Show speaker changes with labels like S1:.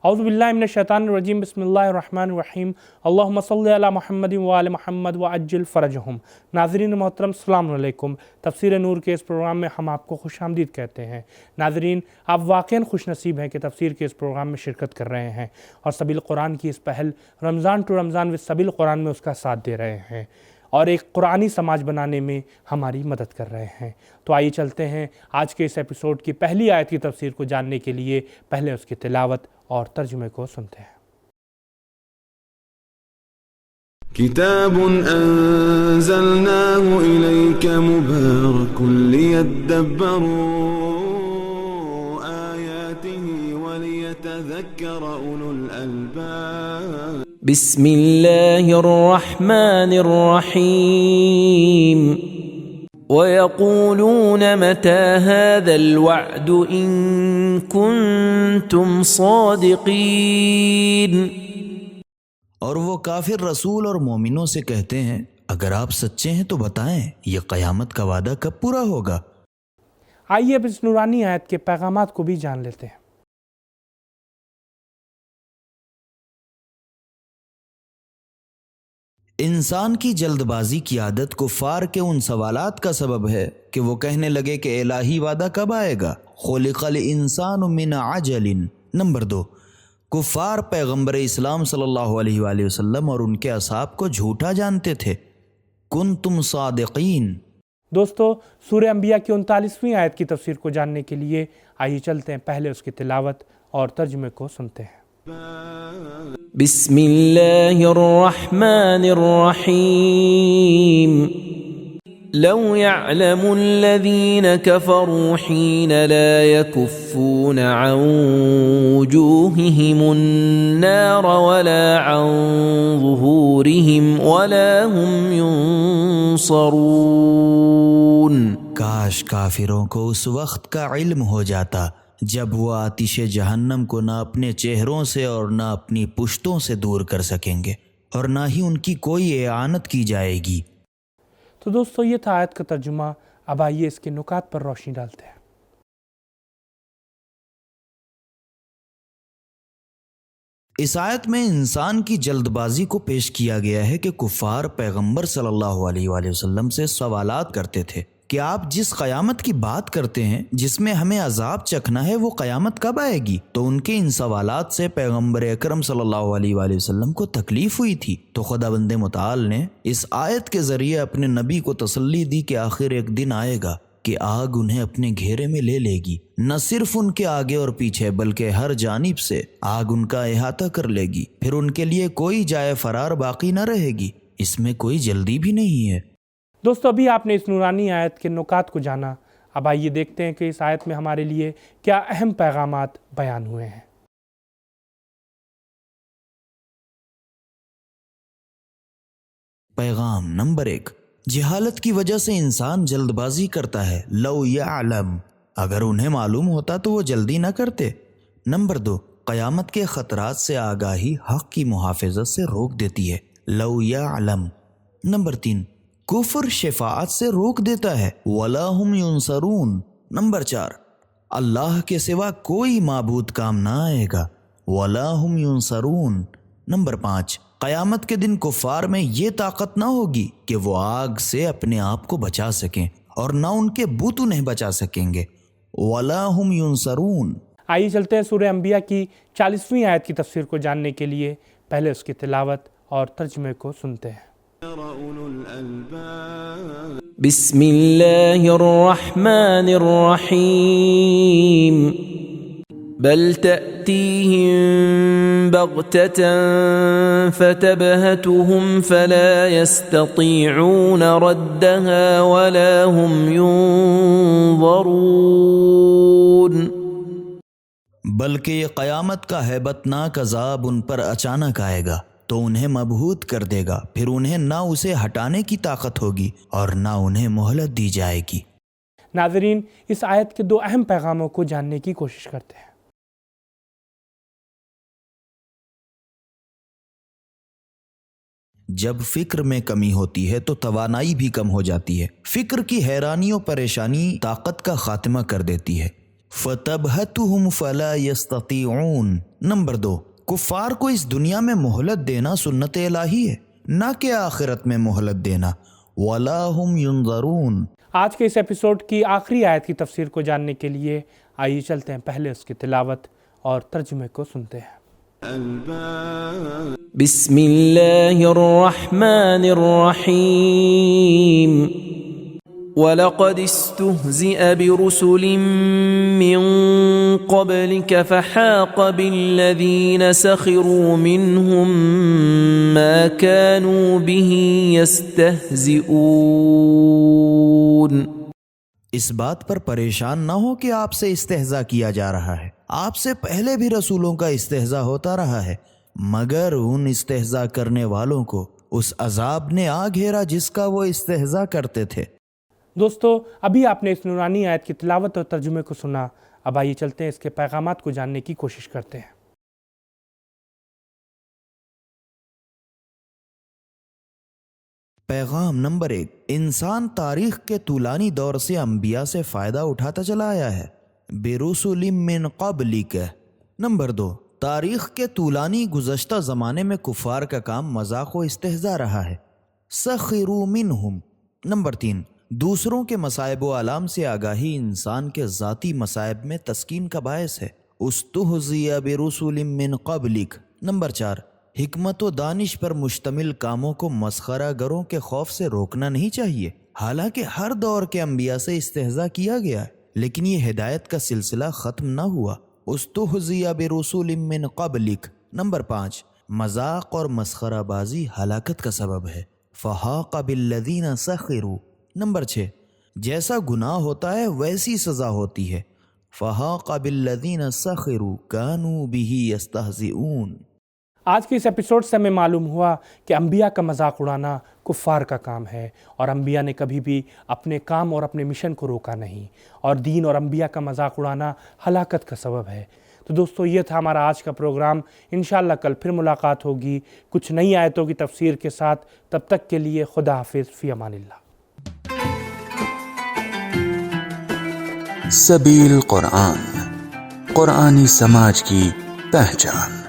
S1: औज़ु बिल्लाहि मिनश शैतानिर रजीम बिस्मिल्लाहिर रहमानिर रहीम अल्लाहुम्मा सल्लि अला मुहम्मदिन व आले मुहम्मद व अज्जिल फ़रजहुम। नाज़रीन मोहतरम अस्सलामु अलैकुम। तफ़सीर नूर के इस प्रोग्राम में हम आपको खुशामदीद कहते हैं। नाज़रीन, आप वाक़ईन खुशनसीब हैं कि तफ़सीर के इस प्रोग्राम में शिरकत कर रहे हैं और सबील कुरान की इस पहल रमज़ान टू रमज़ान विद सबील कुरान में उसका साथ दे रहे हैं और एक कुरानी समाज बनाने में हमारी मदद कर रहे हैं। तो आइए चलते हैं आज के इस एपिसोड की पहली आयत की तफसीर को जानने के लिए पहले उसकी तिलावत और तर्जुमे को सुनते हैं।
S2: किताबुन अंज़लनाहु इलैका मुबारकुन लियद्दब्बरू आयातिही व लियतज़क्कर उलुल अल्बाब।
S3: बिस्मिल्लाहिर रहमानिर रहीम वयक़ूलून मता हाज़ल वअद इन कुन्तुम सादिक़ीन।
S4: और वो काफिर रसूल और मोमिनों से कहते हैं, अगर आप सच्चे हैं तो बताएं ये क़यामत का वादा कब पूरा होगा।
S1: आइए अब इस नूरानी आयत के पैगामात को भी जान लेते हैं।
S4: इंसान की जल्दबाजी की आदत कुफ़ार के उन सवालात का सबब है कि वो कहने लगे कि इलाही वादा कब आएगा। खुलिक़ल इंसानु मिन अजलिन। नंबर 2, कुफ़ार पैगम्बर इस्लाम सल्लल्लाहु अलैहि वसल्लम और उनके असहाब को झूठा जानते थे। कुंतुम सादिक़ीन।
S1: दोस्तों, सूरह अंबिया की 39वीं आयत की तफसीर को जानने के लिए आइए चलते हैं पहले उसकी तिलावत और तर्जुमे को सुनते हैं।
S3: बिस्मिल्लाहिर रहमानिर रहीम लौ यअलमुल्लज़ीन कफ़रू हीन ला यकुफ़्फ़ून अन वुजूहिहिमुन नार वला अन ज़ुहूरिहिम वला हुम युनसरून।
S4: काश काफिरों को उस वक्त का इल्म हो जाता जब वो आतिश जहन्नम को ना अपने चेहरों से और ना अपनी पुश्तों से दूर कर सकेंगे और ना ही उनकी कोई एआनत की जाएगी।
S1: तो दोस्तों, ये था आयत का तर्जुमा। अब आइए इसके नुकात पर रोशनी डालते हैं।
S4: इस आयत में इंसान की जल्दबाजी को पेश किया गया है कि कुफ़ार पैगंबर सल्लल्लाहु अलैहि वसल्लम से सवालात करते थे कि आप जिस क़यामत की बात करते हैं जिसमें हमें अजाब चखना है, वो क़यामत कब आएगी। तो उनके इन सवालात से पैगंबर अकरम सल्लल्लाहु अलैहि वसल्लम को तकलीफ हुई थी। तो खुदाबंद मुताल ने इस आयत के ज़रिए अपने नबी को तसल्ली दी कि आखिर एक दिन आएगा कि आग उन्हें अपने घेरे में ले लेगी। न सिर्फ उनके आगे और पीछे बल्कि हर जानिब से आग उनका अहाता कर लेगी। फिर उनके लिए कोई जाए फरार बाकी न रहेगी। इसमें कोई जल्दी भी नहीं है।
S1: दोस्तों, अभी आपने इस नूरानी आयत के नुकात को जाना। अब आइए देखते हैं कि इस आयत में हमारे लिए क्या अहम पैगामात बयान हुए हैं।
S4: पैगाम नंबर 1, जहालत की वजह से इंसान जल्दबाजी करता है। लौ यअलम, अगर उन्हें मालूम होता तो वो जल्दी न करते। नंबर 2, क़यामत के ख़तरात से आगाही हक़ की मुहाफ़िज़त से रोक देती है। लौ यअलम। नंबर 3, कुफ्र शफ़ाअत से रोक देता है। वला हुम युनसरून। नंबर 4, अल्लाह के सिवा कोई माबूद काम ना आएगा। वला हुम युनसरून। नंबर 5, क़यामत के दिन कुफ़ार में ये ताकत ना होगी कि वो आग से अपने आप को बचा सकें और ना उनके बुत उन्हें बचा सकेंगे। वला हुम युनसरून।
S1: आइए चलते हैं सूरह अंबिया की 40वीं आयत की तफसीर को जानने के लिए पहले उसकी तिलावत और तर्जुमे को सुनते हैं।
S3: बिस्मिल्लाहिर रहमानिर रहीम बल तअतीहिम बग़ततन फतबहतुहुम फला यस्ततीऊन रद्दहा वला हुम युनज़रून।
S4: बल्कि ये क़यामत का हैबतनाक अज़ाब उन पर अचानक आएगा तो उन्हें मबहूत कर देगा। फिर उन्हें ना उसे हटाने की ताकत होगी और ना उन्हें मोहलत दी जाएगी।
S1: नाज़रीन, इस आयत के 2 अहम पैगामों को जानने की कोशिश करते हैं।
S4: जब फिक्र में कमी होती है तो तवानाई भी कम हो जाती है। फिक्र की हैरानी और परेशानी ताकत का खात्मा कर देती है। فتبہتہم فلا یستطیعون۔ نمبر 2، کفار کو اس دنیا میں مہلت دینا سنت الہی ہے، نہ کہ آخرت میں مہلت دینا۔ ولا ہم ینظرون۔
S1: آج کے اس ایپیسوڈ کی آخری آیت کی تفسیر کو جاننے کے لیے آئیے چلتے ہیں پہلے اس کی تلاوت اور ترجمے کو سنتے ہیں۔
S3: بسم اللہ الرحمن الرحیم۔ وَلَقَدِ اسْتُهْزِئَ بِرُسُلٍ مِّن قَبْلِكَ فَحَاقَ بِالَّذِينَ سَخِرُوا مِنْهُم مَّا كَانُوا بِهِ يَسْتَهْزِئُونَ۔
S4: اس بات پر پریشان نہ ہو کہ آپ سے استہزاء کیا جا رہا ہے، آپ سے پہلے بھی رسولوں کا استہزاء ہوتا رہا ہے، مگر ان استہزاء کرنے والوں کو اس عذاب نے آ گھیرا جس کا وہ استہزاء کرتے تھے۔
S1: دوستو، ابھی آپ نے اس نورانی آیت کی تلاوت اور ترجمے کو سنا، اب آئیے چلتے ہیں اس کے پیغامات کو جاننے کی کوشش کرتے ہیں۔
S4: پیغام نمبر 1، انسان تاریخ کے طولانی دور سے انبیاء سے فائدہ اٹھاتا چلا آیا ہے، برسول من قبلک۔ نمبر 2، تاریخ کے طولانی گزشتہ زمانے میں کفار کا کام مذاق و استہزاء رہا ہے، سخروا منہم۔ نمبر 3، دوسروں کے مصائب و آلام سے آگاہی انسان کے ذاتی مصائب میں تسکین کا باعث ہے، استہزئ برسول من قبلک۔ نمبر 4، حکمت و دانش پر مشتمل کاموں کو مسخرہ گروں کے خوف سے روکنا نہیں چاہیے، حالانکہ ہر دور کے انبیاء سے استہزاء کیا گیا ہے، لیکن یہ ہدایت کا سلسلہ ختم نہ ہوا، استہزئ برسول من قبلک۔ نمبر 5، مذاق اور مسخرہ بازی ہلاکت کا سبب ہے، فحاق بالذین سخروا۔ نمبر 6، جیسا گناہ ہوتا ہے ویسی سزا ہوتی ہے، فحاق بالذین سخروا کانوا بہ یستہزئون۔
S1: آج کے اس ایپیسوڈ سے ہمیں معلوم ہوا کہ انبیاء کا مذاق اڑانا کفار کا کام ہے، اور انبیاء نے کبھی بھی اپنے کام اور اپنے مشن کو روکا نہیں، اور دین اور انبیاء کا مذاق اڑانا ہلاکت کا سبب ہے۔ تو دوستو، یہ تھا ہمارا آج کا پروگرام۔ انشاءاللہ کل پھر ملاقات ہوگی کچھ نئی آیتوں کی تفسیر کے ساتھ۔ تب تک کے لیے خدا حافظ، فی امان اللہ۔
S5: سبیل قرآن، قرآنی سماج کی پہچان۔